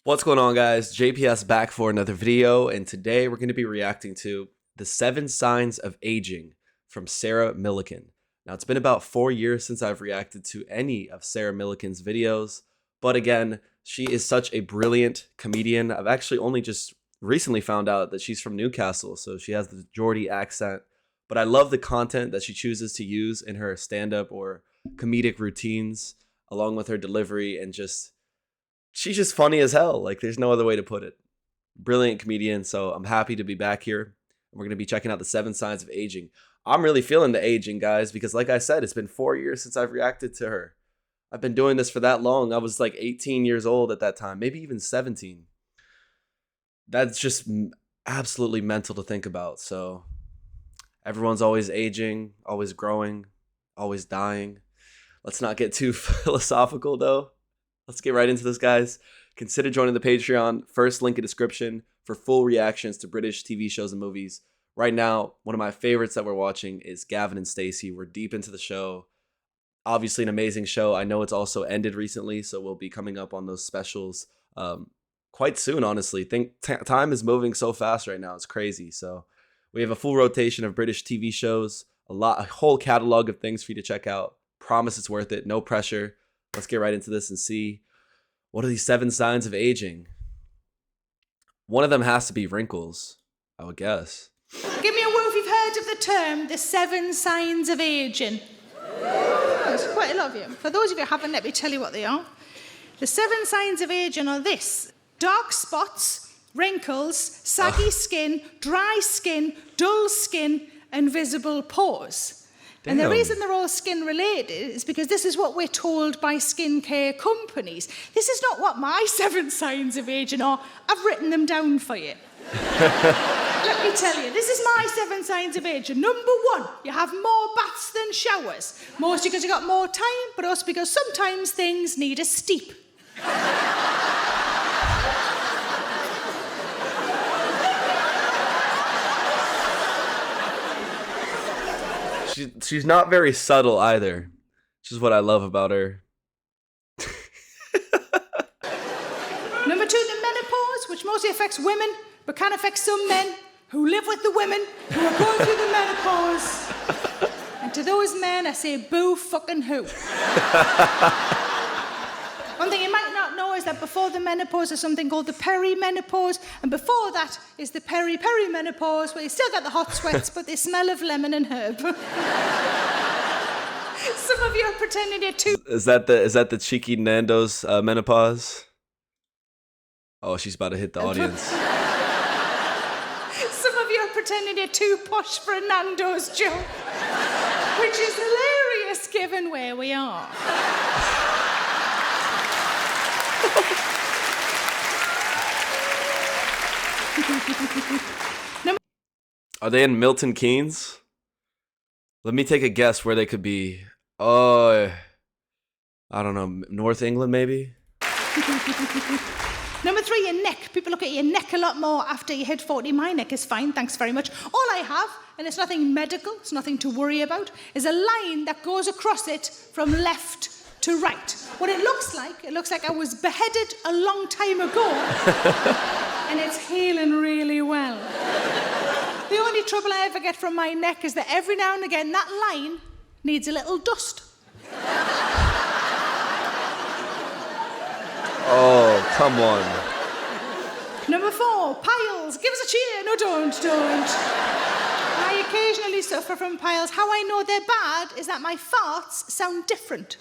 What's going on, guys? JPS back for another video, and today we're going to be reacting to the 7 Signs of Aging from Sarah Millican. Now, it's been about 4 years since I've reacted to any of Sarah Millican's videos, but again, she is such a brilliant comedian. I've actually only just recently found out that she's from Newcastle, so she has the Geordie accent, but I love the content that she chooses to use in her stand-up or comedic routines, along with her delivery, and she's just funny as hell. Like, there's no other way to put it. Brilliant comedian, so I'm happy to be back here. We're going to be checking out the 7 Signs of Aging. I'm really feeling the aging, guys, because like I said, it's been 4 years since I've reacted to her. I've been doing this for that long. I was like 18 years old at that time, maybe even 17. That's just absolutely mental to think about. So everyone's always aging, always growing, always dying. Let's not get too philosophical, though. Let's get right into this, guys. Consider joining the Patreon. First link in description for full reactions to British TV shows and movies. Right now, one of my favorites that we're watching is Gavin and Stacey. We're deep into the show. Obviously an amazing show. I know it's also ended recently, so we'll be coming up on those specials quite soon, honestly. Time is moving so fast right now. It's crazy. So we have a full rotation of British TV shows, a whole catalog of things for you to check out. Promise it's worth it. No pressure. Let's get right into this and see, what are these 7 signs of aging? One of them has to be wrinkles, I would guess. Give me a word if you've heard of the term, the 7 signs of aging. Oh, there's quite a lot of you. For those of you who haven't, let me tell you what they are. The 7 signs of aging are this: dark spots, wrinkles, saggy skin, dry skin, dull skin, and visible pores. Damn. And the reason they're all skin related is because this is what we're told by skincare companies. This is not what my 7 signs of aging are. I've written them down for you. Let me tell you, this is my 7 signs of aging. Number 1, you have more baths than showers. Mostly because you've got more time, but also because sometimes things need a steep. She's not very subtle either, which is what I love about her. Number 2, the menopause, which mostly affects women, but can affect some men who live with the women who are going through the menopause. And to those men, I say boo fucking who. One thing you might not know is that before the menopause there's something called the perimenopause, and before that is the perimenopause, where you still get the hot sweats, but they smell of lemon and herb. Some of you are pretending you're too... Is that the cheeky Nando's menopause? Oh, she's about to hit the audience. Some of you are pretending you're too posh for a Nando's joke, which is hilarious given where we are. Are they in Milton Keynes? Let me take a guess where they could be. Oh, I don't know. North England, maybe? Number 3, your neck. People look at your neck a lot more after you hit 40. My neck is fine, thanks very much. All I have, and it's nothing medical, it's nothing to worry about, is a line that goes across it from left to right. What it looks like I was beheaded a long time ago, and it's healing really well. The only trouble I ever get from my neck is that every now and again that line needs a little dust. Oh, come on. Number 4, piles. Give us a cheer. No, don't. I occasionally suffer from piles. How I know they're bad is that my farts sound different.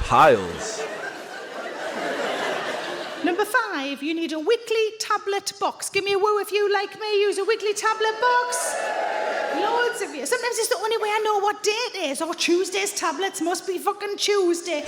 Piles. Number 5, you need a weekly tablet box. Give me a woo if you, like me, use a weekly tablet box. Loads of you. Sometimes it's the only way I know what day it is. Oh, Tuesday's tablets must be fucking Tuesday.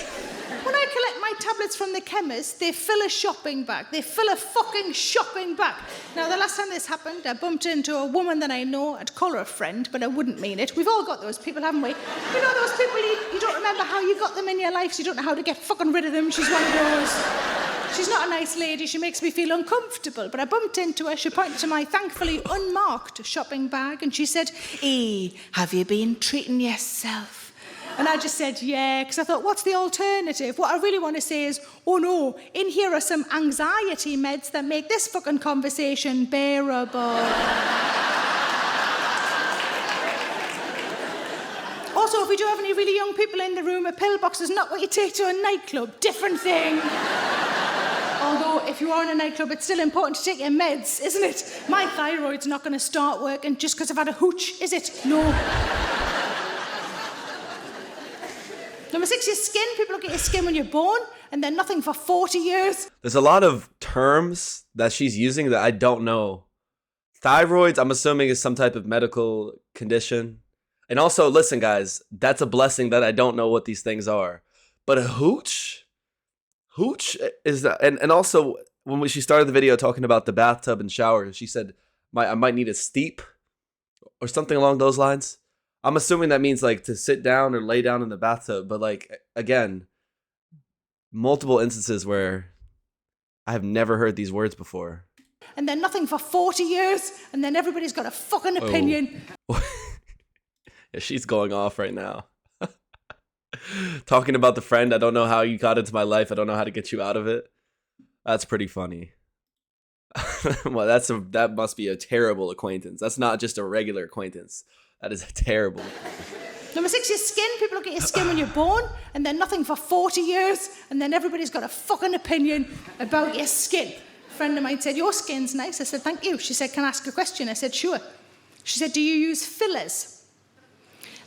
When I collect my tablets from the chemist, they fill a shopping bag. They fill a fucking shopping bag. Now, the last time this happened, I bumped into a woman that I know. I'd call her a friend, but I wouldn't mean it. We've all got those people, haven't we? You know those people you don't remember how you got them in your life, so you don't know how to get fucking rid of them. She's one of those. She's not a nice lady. She makes me feel uncomfortable. But I bumped into her. She pointed to my thankfully unmarked shopping bag and she said, "Have you been treating yourself? And I just said, yeah, because I thought, what's the alternative? What I really want to say is, oh no, in here are some anxiety meds that make this fucking conversation bearable. Also, if we do have any really young people in the room, a pillbox is not what you take to a nightclub. Different thing. Although, if you are in a nightclub, it's still important to take your meds, isn't it? My thyroid's not going to start working just because I've had a hooch, is it? No. Number 6, your skin. People look at your skin when you're born, and then nothing for 40 years. There's a lot of terms that she's using that I don't know. Thyroids, I'm assuming, is some type of medical condition. And also, listen, guys, that's a blessing that I don't know what these things are. But a hooch? Hooch is that, and also when she started the video talking about the bathtub and shower, she said, I might need a steep or something along those lines. I'm assuming that means like to sit down or lay down in the bathtub. But like, again, multiple instances where I have never heard these words before. And then nothing for 40 years, and then everybody's got a fucking opinion. Oh. Yeah, she's going off right now. Talking about the friend, I don't know how you got into my life. I don't know how to get you out of it. That's pretty funny. Well, that must be a terrible acquaintance. That's not just a regular acquaintance. That is a terrible acquaintance. Number 6, your skin. People look at your skin when you're born, and then nothing for 40 years, and then everybody's got a fucking opinion about your skin. A friend of mine said, your skin's nice. I said, thank you. She said, can I ask a question? I said, sure. She said, do you use fillers?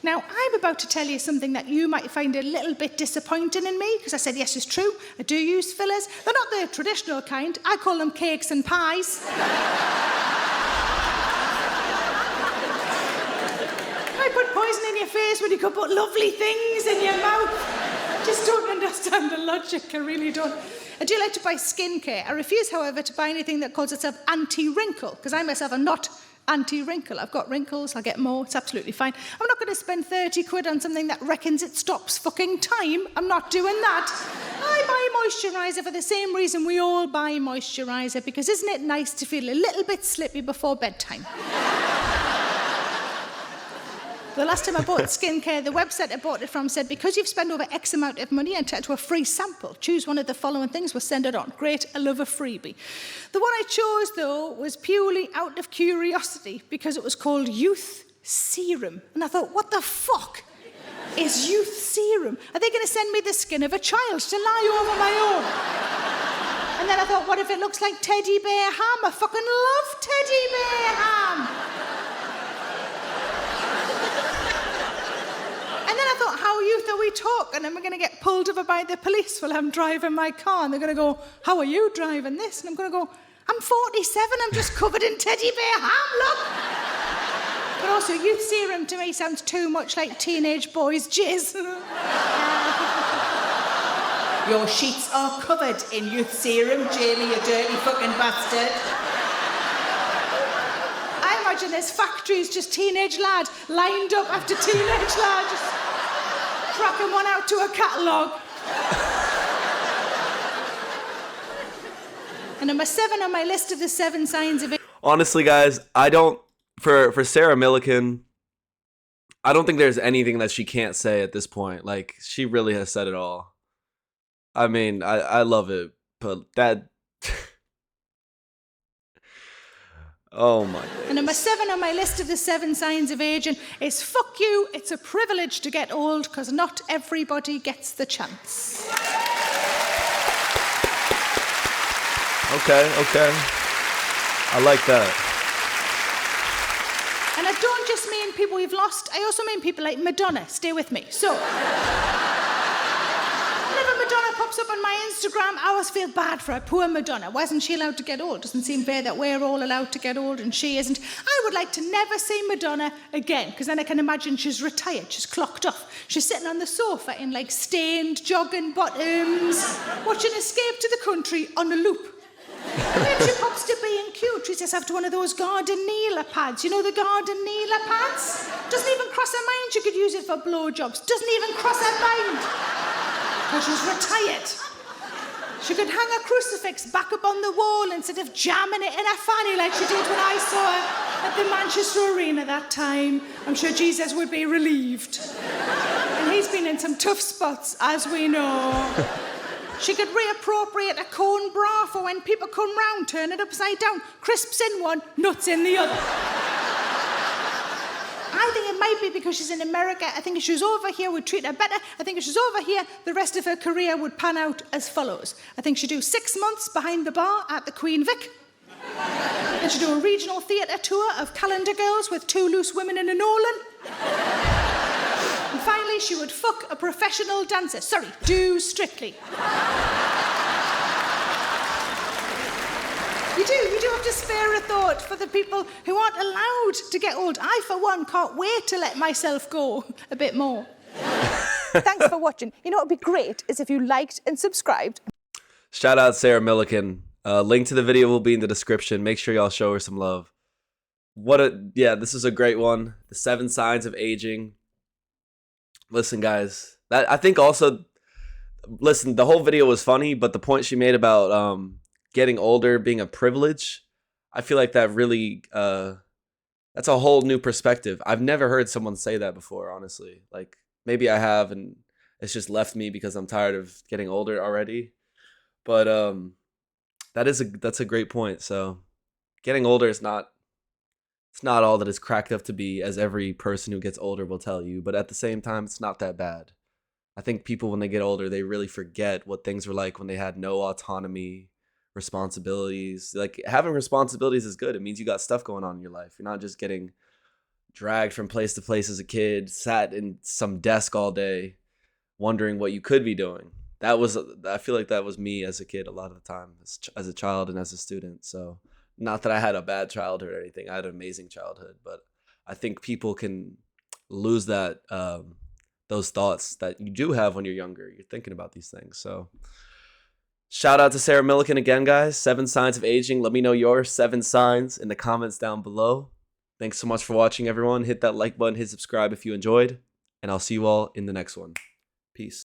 Now, I'm about to tell you something that you might find a little bit disappointing in me, because I said, yes, it's true, I do use fillers. They're not the traditional kind. I call them cakes and pies. I put poison in your face when you could put lovely things in your mouth. I just don't understand the logic, I really don't. I do like to buy skincare. I refuse, however, to buy anything that calls itself anti-wrinkle, because I myself am not anti-wrinkle. I've got wrinkles, I'll get more, it's absolutely fine. I'm not going to spend 30 quid on something that reckons it stops fucking time. I'm not doing that. I buy moisturiser for the same reason we all buy moisturiser, because isn't it nice to feel a little bit slippy before bedtime? The last time I bought skincare, the website I bought it from said, because you've spent over X amount of money entitled to a free sample, choose one of the following things, we'll send it on. Great, I love a freebie. The one I chose, though, was purely out of curiosity because it was called Youth Serum. And I thought, what the fuck is Youth Serum? Are they going to send me the skin of a child to lie over my own? And then I thought, what if it looks like teddy bear ham? I fucking love teddy bear ham. And then I thought, how youth are we talking? Am I going to get pulled over by the police while I'm driving my car? And they're going to go, how are you driving this? And I'm going to go, I'm 47, I'm just covered in teddy bear ham, look. But also, Youth Serum to me sounds too much like teenage boys' jizz. Your sheets are covered in Youth Serum, Jamie, you dirty fucking bastard. I imagine there's factories, just teenage lad lined up after teenage lad, just cracking one out to a catalogue. And number 7 on my list of the 7 signs of it. Honestly, guys, I don't, for Sarah Millican, I don't think there's anything that she can't say at this point. Like, she really has said it all. I mean, I love it, but that... Oh my God. And number 7 on my list of the 7 signs of aging is fuck you, it's a privilege to get old because not everybody gets the chance. Okay. I like that. And I don't just mean people we've lost, I also mean people like Madonna. Stay with me. So, whenever Madonna pops up on my Instagram, I always feel bad for her. Poor Madonna. Why isn't she allowed to get old? Doesn't seem fair that we're all allowed to get old and she isn't. I would like to never see Madonna again, because then I can imagine she's retired, she's clocked off. She's sitting on the sofa in like stained jogging bottoms, watching Escape to the Country on a loop. And then she pops to being cute. Treats herself to one of those garden kneeler pads. You know the garden kneeler pads? Doesn't even cross her mind she could use it for blowjobs. Doesn't even cross her mind. Because she's retired. She could hang a crucifix back up on the wall instead of jamming it in her fanny like she did when I saw her at the Manchester Arena that time. I'm sure Jesus would be relieved. And He's been in some tough spots, as we know. She could reappropriate a cone bra for when people come round, turn it upside down, crisps in one, nuts in the other. I think it might be because she's in America. I think if she was over here, we'd treat her better. I think if she's over here, the rest of her career would pan out as follows. I think she'd do 6 months behind the bar at the Queen Vic. Then she'd do a regional theatre tour of Calendar Girls with 2 loose women in a Nolan. And finally, she would fuck a professional dancer. Sorry, do Strictly. You do have to spare a thought for the people who aren't allowed to get old. I, for one, can't wait to let myself go a bit more. Thanks for watching. You know what would be great is if you liked and subscribed. Shout out Sarah Millican. Link to the video will be in the description. Make sure y'all show her some love. This is a great one. The 7 signs of aging. Listen, guys, I think also, listen, the whole video was funny, but the point she made about getting older being a privilege, I feel like that really, that's a whole new perspective. I've never heard someone say that before, honestly. Like, maybe I have, and it's just left me because I'm tired of getting older already. But that's a great point. So getting older is not, it's not all that it's cracked up to be, as every person who gets older will tell you. But at the same time, it's not that bad. I think people, when they get older, they really forget what things were like when they had no autonomy, responsibilities. Like, having responsibilities is good. It means you got stuff going on in your life. You're not just getting dragged from place to place as a kid, sat in some desk all day, wondering what you could be doing. I feel like that was me as a kid a lot of the time, as a child and as a student. So, not that I had a bad childhood or anything. I had an amazing childhood, but I think people can lose that, those thoughts that you do have when you're younger. You're thinking about these things. So, shout out to Sarah Millican again, guys. 7 signs of aging. Let me know your 7 signs in the comments down below. Thanks so much for watching, everyone. Hit that like button, hit subscribe if you enjoyed, and I'll see you all in the next one. Peace.